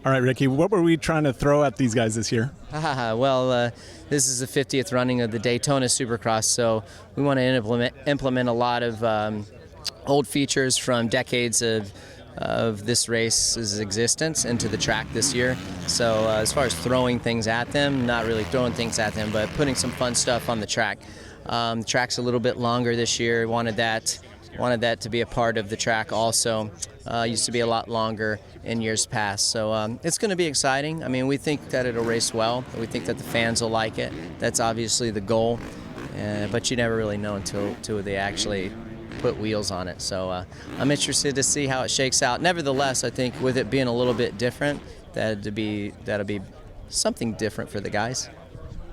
All right, Ricky, what were we trying to throw at these guys this year? This is the 50th running of the Daytona Supercross, so we want to implement a lot of old features from decades of this race's existence into the track this year. So as far as throwing things at them, not really throwing things at them, but putting some fun stuff on the track. The track's a little bit longer this year. Wanted that to be a part of the track also. Used to be a lot longer in years past. So it's going to be exciting. I mean, we think that it'll race well. We think that the fans will like it. That's obviously the goal. But you never really know until they actually put wheels on it. So I'm interested to see how it shakes out. Nevertheless, I think with it being a little bit different, that'll be something different for the guys.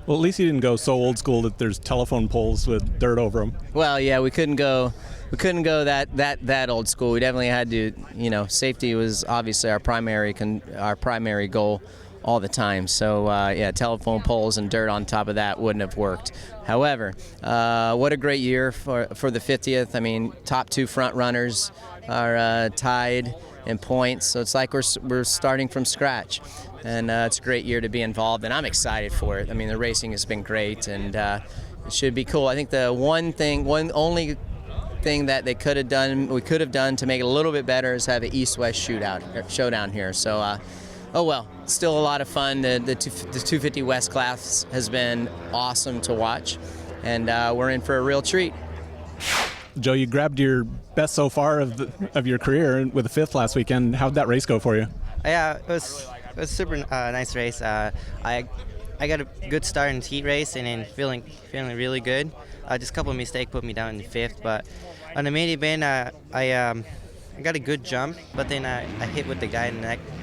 Well, at least you didn't go so old school that there's telephone poles with dirt over them. Well, yeah, we couldn't go that old school. We definitely had to, safety was obviously our primary goal all the time. So yeah, telephone poles and dirt on top of that wouldn't have worked. However, what a great year for the 50th. I mean, top two front runners are tied in points, so it's like we're starting from scratch. And it's a great year to be involved, and I'm excited for it. I mean, the racing has been great, and it should be cool. I think the only thing that we could have done to make it a little bit better is have an East-West showdown here. So, oh well, still a lot of fun. The 250 West class has been awesome to watch, and we're in for a real treat. Joe, you grabbed your best so far of your career with the fifth last weekend. How'd that race go for you? Yeah, it was a super nice race. I got a good start in the heat race and then feeling really good. Just a couple of mistakes put me down in the fifth, but on the main event, I got a good jump, but then I hit with the guy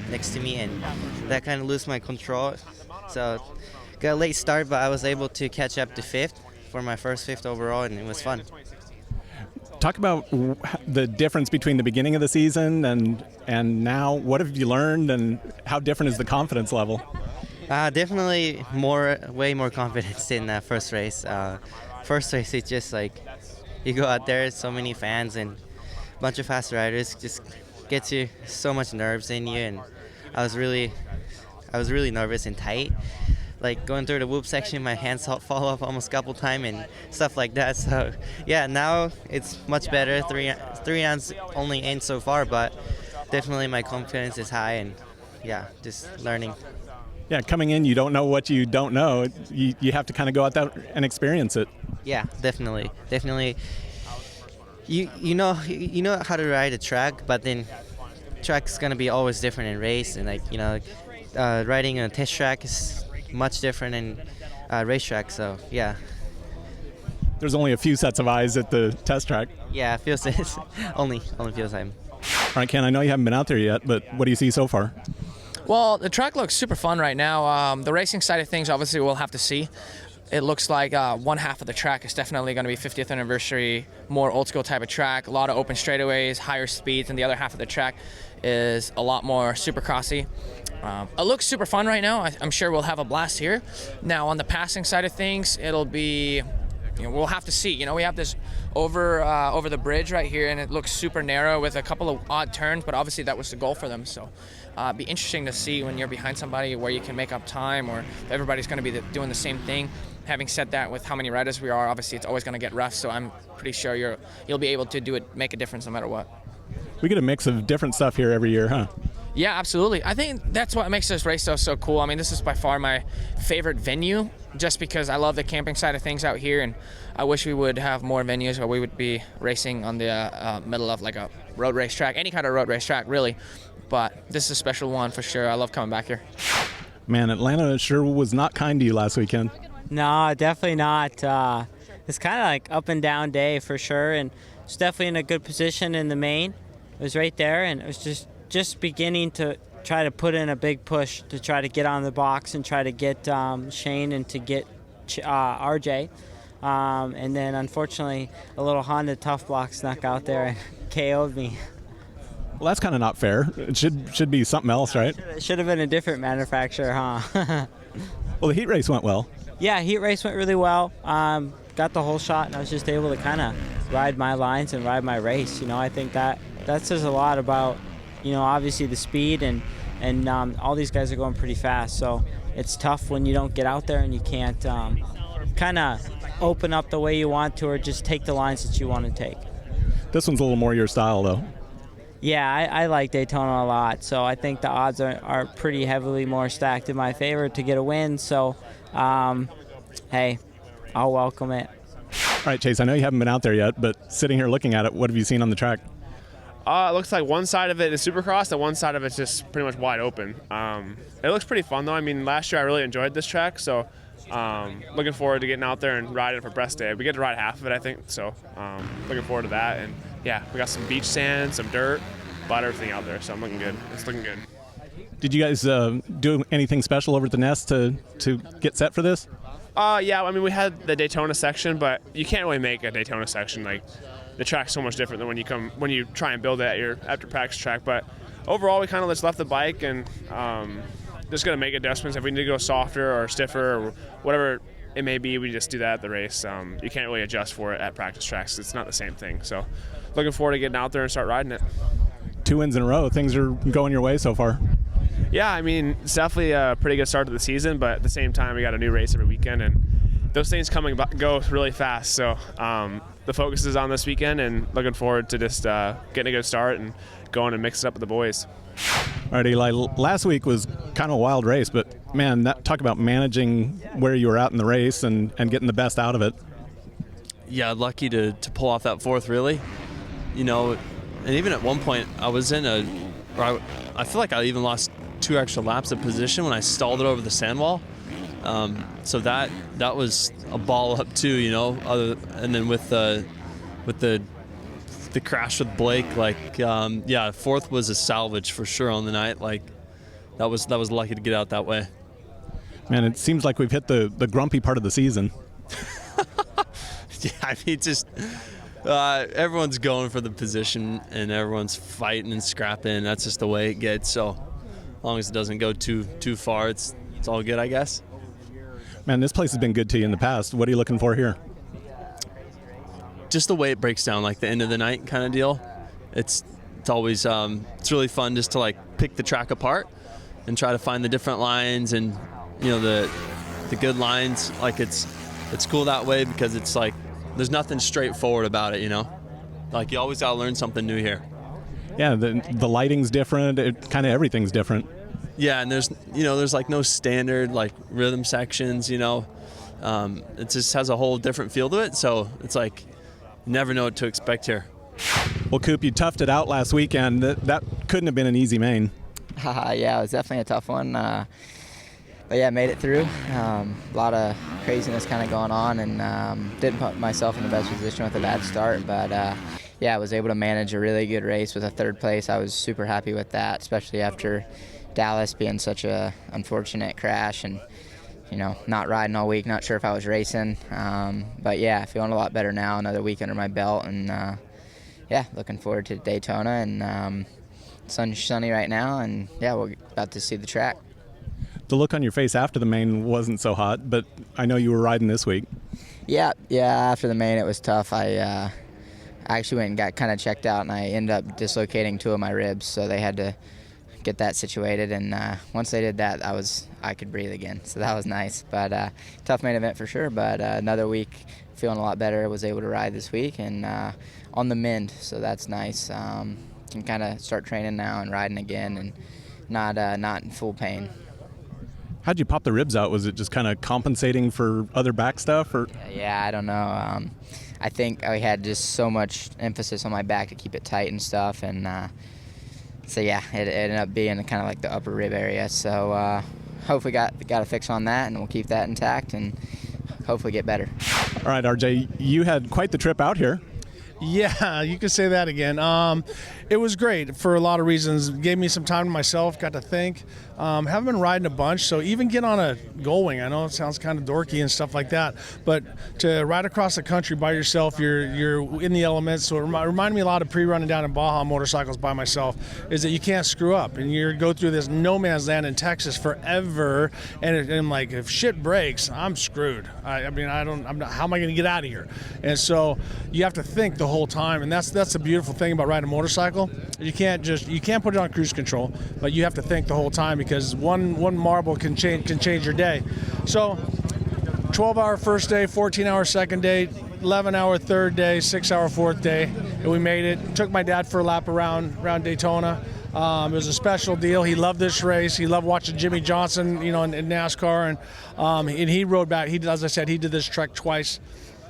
next to me, and that kind of lost my control. So got a late start, but I was able to catch up to fifth for my first fifth overall, and it was fun. Talk about the difference between the beginning of the season and now. What have you learned, and how different is the confidence level? Definitely way more confidence in the first race. First race, it's just like you go out there, so many fans and a bunch of fast riders, just gets you so much nerves in you, and I was really nervous and tight. Like going through the whoop section, my hands fall off almost a couple times and stuff like that. So yeah, now it's much better. Three rounds only in so far, but definitely my confidence is high, and yeah, just learning. Yeah, coming in, you don't know what you don't know. You have to kind of go out there and experience it. Yeah, definitely. You know how to ride a track, but then track's gonna be always different in race, and riding a test track is much different in racetrack. So yeah. There's only a few sets of eyes at the test track. Yeah, feels only feels time. All right, Ken, I know you haven't been out there yet, but what do you see so far? Well, the track looks super fun right now. The racing side of things, obviously, we'll have to see. It looks like one half of the track is definitely going to be 50th anniversary, more old school type of track, a lot of open straightaways, higher speeds, and the other half of the track is a lot more supercrossy. It looks super fun right now. I'm sure we'll have a blast here. Now, on the passing side of things, it'll be, we'll have to see. We have this over the bridge right here, and it looks super narrow with a couple of odd turns, but obviously that was the goal for them. So it'd be interesting to see when you're behind somebody where you can make up time, or if everybody's going to be doing the same thing. Having said that, with how many riders we are, obviously it's always going to get rough, so I'm pretty sure you'll be able to make a difference no matter what. We get a mix of different stuff here every year, huh? Yeah, absolutely. I think that's what makes this race so cool. I mean, this is by far my favorite venue, just because I love the camping side of things out here, and I wish we would have more venues where we would be racing on the middle of like a road race track, any kind of road race track, really. But this is a special one for sure. I love coming back here. Man, Atlanta sure was not kind to you last weekend. No, definitely not. It's kind of like up and down day for sure, and it's definitely in a good position in the main. It was right there, and it was just beginning to try to put in a big push to try to get on the box and try to get Shane and to get RJ. And then unfortunately, a little Honda Tough Block snuck out there and KO'd me. Well, that's kind of not fair. It should be something else, right? It should have been a different manufacturer, huh? Well, the heat race went well. Yeah, heat race went really well. Got the whole shot, and I was just able to kind of ride my lines and ride my race. I think that says a lot about, obviously the speed and and all these guys are going pretty fast. So it's tough when you don't get out there and you can't kind of open up the way you want to, or just take the lines that you want to take. This one's a little more your style, though. Yeah, I like Daytona a lot, so I think the odds are pretty heavily more stacked in my favor to get a win. So, hey, I'll welcome it. All right, Chase, I know you haven't been out there yet, but sitting here looking at it, what have you seen on the track? It looks like one side of it is Supercross and one side of it's just pretty much wide open. It looks pretty fun, though. I mean, last year I really enjoyed this track, so looking forward to getting out there and riding it for press day. We get to ride half of it, I think, so looking forward to that. And yeah, we got some beach sand, some dirt, about everything out there, so I'm looking good. It's looking good. Did you guys do anything special over at the Nest to get set for this? Yeah, I mean, we had the Daytona section, but you can't really make a Daytona section. Like, the track's so much different than when you try and build it at your after practice track. But overall, we kind of just left the bike and just gonna make adjustments. If we need to go softer or stiffer or whatever it may be, we just do that at the race. You can't really adjust for it at practice tracks. It's not the same thing. So, looking forward to getting out there and start riding it. 2 wins in a row. Things are going your way so far. Yeah, I mean, it's definitely a pretty good start to the season, but at the same time, we got a new race every weekend, and those things come and go really fast. So the focus is on this weekend, and looking forward to just getting a good start and going and mix it up with the boys. All right, Eli, last week was kind of a wild race, but man, talk about managing where you were at in the race and getting the best out of it. Yeah, lucky to pull off that fourth, really. You know, and even at one point, I was in I feel like I even lost 2 extra laps of position when I stalled it over the sand wall. So that was a ball up too, you know. And then with the crash with Blake, like yeah, fourth was a salvage for sure on the night. Like that was lucky to get out that way. Man, it seems like we've hit the grumpy part of the season. Yeah, I mean, just everyone's going for the position and everyone's fighting and scrapping. That's just the way it gets. So as long as it doesn't go too far, it's all good, I guess. Man, this place has been good to you in the past. What are you looking for here? Just the way it breaks down, like the end of the night kind of deal. It's always it's really fun just to like pick the track apart and try to find the different lines and, you know, the good lines. Like it's cool that way because it's like there's nothing straightforward about it, you know. Like you always gotta learn something new here. Yeah, the lighting's different. Kind of everything's different. Yeah, and there's like no standard like rhythm sections, you know. It just has a whole different feel to it. So it's like you never know what to expect here. Well, Coop, you toughed it out last weekend. That couldn't have been an easy main. Yeah, it was definitely a tough one. But yeah, made it through. A lot of craziness kind of going on, and didn't put myself in the best position with a bad start. But yeah, I was able to manage a really good race with a third place. I was super happy with that, especially after Dallas being such a unfortunate crash and, you know, not riding all week, not sure if I was racing. But yeah, feeling a lot better now, another week under my belt, and yeah, looking forward to Daytona, and sunny right now, and yeah, we're about to see the track. The look on your face after the main wasn't so hot, but I know you were riding this week. Yeah, after the main it was tough. I actually went and got kind of checked out, and I ended up dislocating 2 of my ribs, so they had to get that situated, and once they did that, I could breathe again, so that was nice. But tough main event for sure, but another week feeling a lot better. Was able to ride this week and on the mend, so that's nice. Can kind of start training now and riding again, and not in full pain. How'd you pop the ribs out? Was it just kind of compensating for other back stuff, or? Yeah, I don't know. I think I had just so much emphasis on my back to keep it tight and stuff, and so yeah, it ended up being kind of like the upper rib area. So hopefully got a fix on that, and we'll keep that intact and hopefully get better. All right, RJ, you had quite the trip out here. Yeah, you can say that again. It was great for a lot of reasons. It gave me some time to myself, got to think. Haven't been riding a bunch, so even get on a Gullwing. I know it sounds kind of dorky and stuff like that, but to ride across the country by yourself, you're in the elements. So it reminded me a lot of pre-running down in Baja motorcycles by myself, is that you can't screw up, and you go through this no man's land in Texas forever, and like if shit breaks, I'm screwed. I mean, how am I going to get out of here? And so you have to think the whole time, and that's the beautiful thing about riding a motorcycle. Carmichael, you can't put it on cruise control, but you have to think the whole time because one marble can change your day. So 12-hour first day, 14-hour second day, 11-hour third day, 6-hour fourth day, and we made it. Took my dad for a lap around Daytona. It was a special deal. He loved this race. He loved watching Jimmy Johnson, in NASCAR, and he rode back. As I said, he did this trek twice.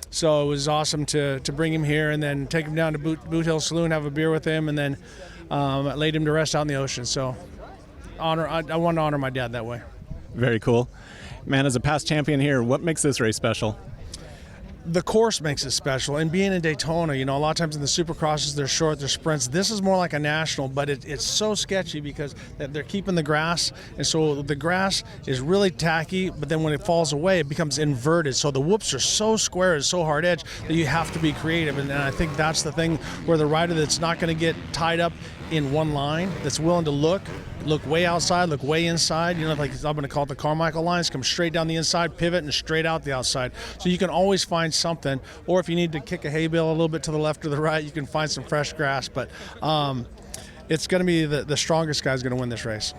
So it was awesome to bring him here and then take him down to Boot Hill Saloon, have a beer with him, and then laid him to rest out in the ocean. So I wanted to honor my dad that way. Very cool. Man, as a past champion here, what makes this race special? The course makes it special, and being in Daytona, a lot of times in the Supercrosses, they're short, they're sprints. This is more like a national, but it's so sketchy because they're keeping the grass, and so the grass is really tacky, but then when it falls away, it becomes inverted. So the whoops are so square, it's so hard edge that you have to be creative, and I think that's the thing where the rider that's not going to get tied up in one line, that's willing to look way outside, look way inside. Like I'm going to call it the Carmichael lines, come straight down the inside, pivot, and straight out the outside. So you can always find something, or if you need to kick a hay bale a little bit to the left or the right, you can find some fresh grass. But it's going to be the strongest guy's going to win this race.